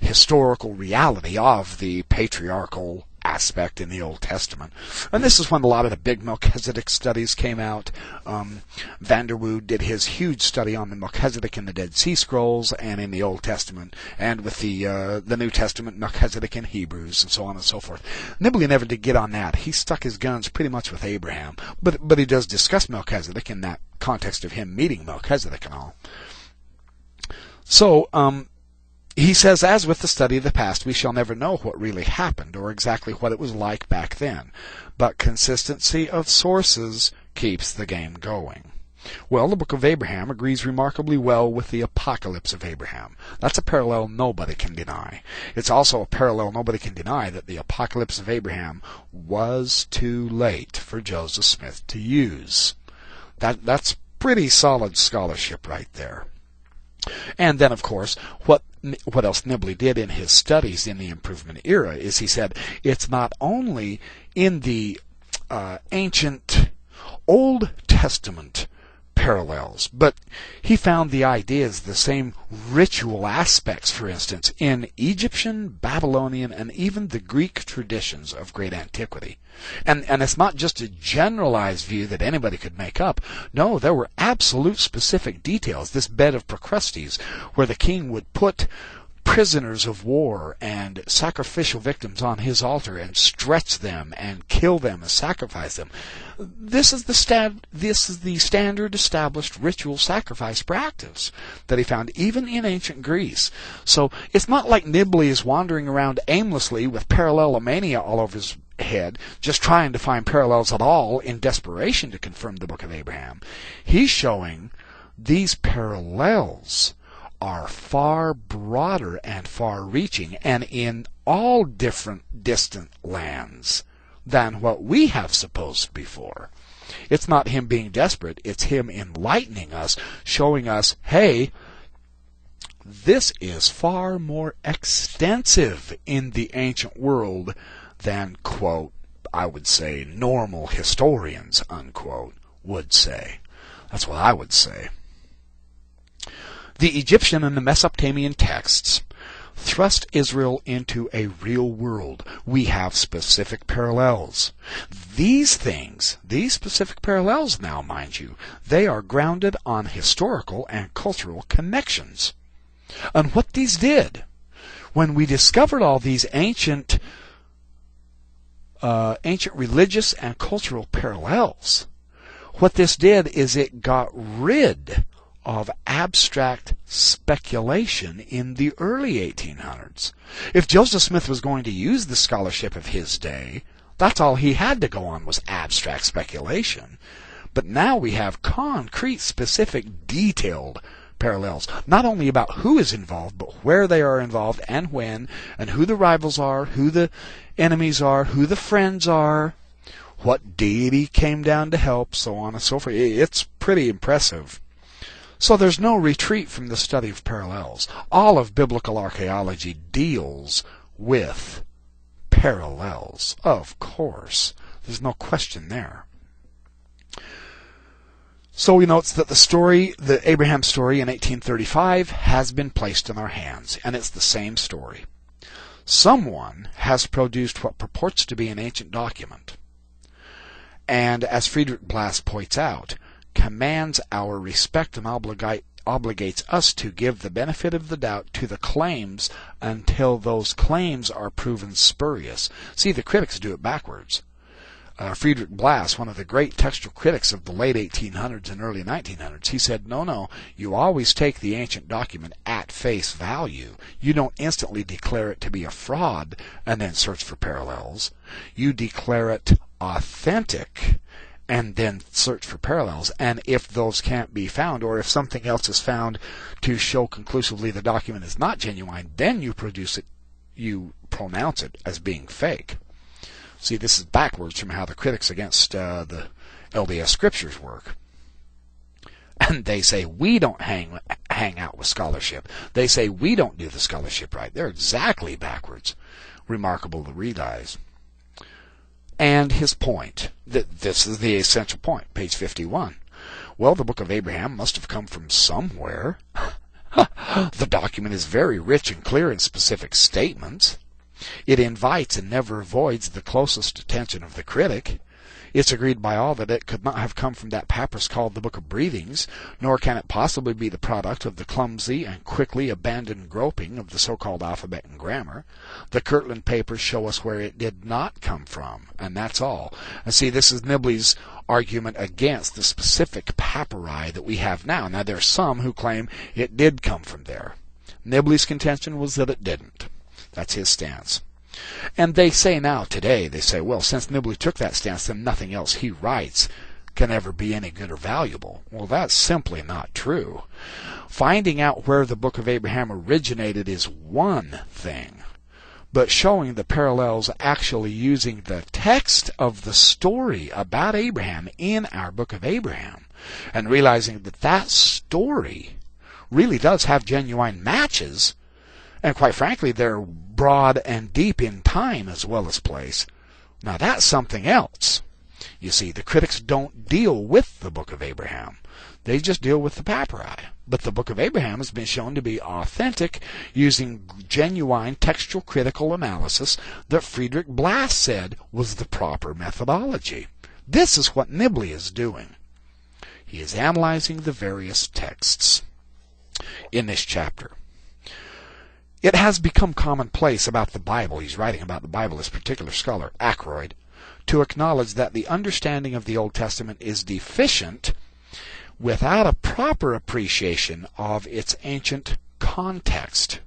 historical reality of the patriarchal aspect in the Old Testament. And this is when a lot of the big Melchizedek studies came out. Vanderwood did his huge study on the Melchizedek in the Dead Sea Scrolls and in the Old Testament, and with the New Testament, Melchizedek in Hebrews, and so on and so forth. Nibley never did get on that. He stuck his guns pretty much with Abraham, but he does discuss Melchizedek in that context of him meeting Melchizedek and all. So, he says, as with the study of the past, we shall never know what really happened or exactly what it was like back then, but consistency of sources keeps the game going. Well, the Book of Abraham agrees remarkably well with the Apocalypse of Abraham. That's a parallel nobody can deny. It's also a parallel nobody can deny that the Apocalypse of Abraham was too late for Joseph Smith to use. That's pretty solid scholarship right there. And then, of course, what else Nibley did in his studies in the Improvement era is he said it's not only in the ancient Old Testament parallels, but he found the ideas, the same ritual aspects, for instance, in Egyptian, Babylonian, and even the Greek traditions of great antiquity. And it's not just a generalized view that anybody could make up. No, there were absolute specific details. This bed of Procrustes, where the king would put prisoners of war and sacrificial victims on his altar and stretch them and kill them and sacrifice them. This is the standard established ritual sacrifice practice that he found even in ancient Greece. So it's not like Nibley is wandering around aimlessly with parallelomania all over his head, just trying to find parallels at all in desperation to confirm the Book of Abraham. He's showing these parallels are far broader and far-reaching and in all different distant lands than what we have supposed before. It's not him being desperate, it's him enlightening us, showing us, hey, this is far more extensive in the ancient world than, quote, I would say, normal historians, unquote, would say. That's what I would say. The Egyptian and the Mesopotamian texts thrust Israel into a real world. We have specific parallels. These specific parallels now, mind you, they are grounded on historical and cultural connections. And what these did, when we discovered all these ancient religious and cultural parallels, what this did is it got rid of abstract speculation in the early 1800s. If Joseph Smith was going to use the scholarship of his day, that's all he had to go on was abstract speculation. But now we have concrete, specific, detailed parallels, not only about who is involved, but where they are involved and when, and who the rivals are, who the enemies are, who the friends are, what deity came down to help, so on and so forth. It's pretty impressive. So there's no retreat from the study of parallels. All of biblical archaeology deals with parallels, of course. There's no question there. So he notes that the Abraham story in 1835 has been placed in our hands, and it's the same story. Someone has produced what purports to be an ancient document, and as Friedrich Blass points out, commands our respect and obligates us to give the benefit of the doubt to the claims until those claims are proven spurious. See, the critics do it backwards. Friedrich Blass, one of the great textual critics of the late 1800s and early 1900s, he said, no, you always take the ancient document at face value. You don't instantly declare it to be a fraud and then search for parallels. You declare it authentic and then search for parallels. And if those can't be found, or if something else is found to show conclusively the document is not genuine, then you produce it, you pronounce it as being fake. See, this is backwards from how the critics against the LDS scriptures work. And they say we don't hang out with scholarship. They say we don't do the scholarship right. They're exactly backwards. Remarkable to realize. And his point, this is the essential point, page 51. Well, the Book of Abraham must have come from somewhere. The document is very rich and clear in specific statements. It invites and never avoids the closest attention of the critic. It's agreed by all that it could not have come from that papyrus called the Book of Breathings, nor can it possibly be the product of the clumsy and quickly abandoned groping of the so-called alphabet and grammar. The Kirtland papers show us where it did not come from, and that's all. And see, this is Nibley's argument against the specific papyri that we have now. Now, there are some who claim it did come from there. Nibley's contention was that it didn't. That's his stance. And they say now, today, they say, well, since Nibley took that stance, then nothing else he writes can ever be any good or valuable. Well, that's simply not true. Finding out where the Book of Abraham originated is one thing, but showing the parallels actually using the text of the story about Abraham in our Book of Abraham, and realizing that that story really does have genuine matches, and quite frankly, they're broad and deep in time as well as place. Now that's something else. You see, the critics don't deal with the Book of Abraham. They just deal with the papyri. But the Book of Abraham has been shown to be authentic using genuine textual critical analysis that Friedrich Blass said was the proper methodology. This is what Nibley is doing. He is analyzing the various texts in this chapter. It has become commonplace about the Bible, he's writing about the Bible, this particular scholar, Ackroyd, to acknowledge that the understanding of the Old Testament is deficient without a proper appreciation of its ancient context.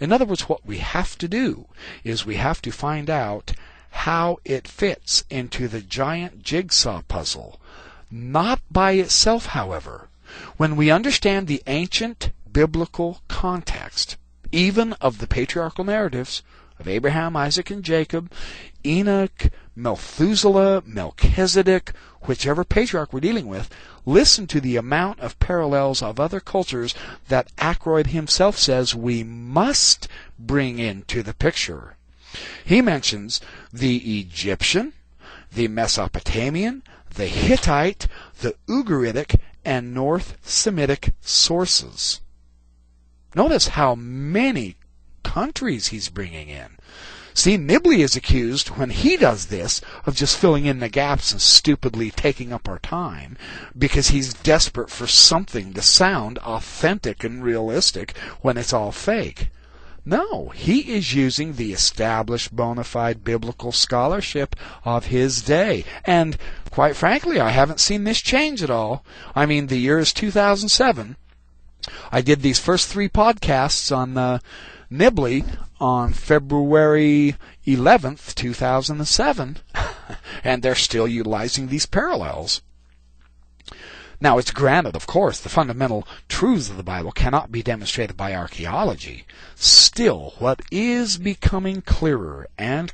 In other words, what we have to do is we have to find out how it fits into the giant jigsaw puzzle. Not by itself, however. When we understand the ancient biblical context, even of the patriarchal narratives of Abraham, Isaac, and Jacob, Enoch, Methuselah, Melchizedek, whichever patriarch we're dealing with, listen to the amount of parallels of other cultures that Ackroyd himself says we must bring into the picture. He mentions the Egyptian, the Mesopotamian, the Hittite, the Ugaritic, and North Semitic sources. Notice how many countries he's bringing in. See, Nibley is accused, when he does this, of just filling in the gaps and stupidly taking up our time because he's desperate for something to sound authentic and realistic when it's all fake. No, he is using the established bona fide biblical scholarship of his day. And quite frankly, I haven't seen this change at all. I mean, the year is 2007. I did these first 3 podcasts on Nibley on February 11th, 2007, and they're still utilizing these parallels. Now, it's granted, of course, the fundamental truths of the Bible cannot be demonstrated by archaeology. Still, what is becoming clearer and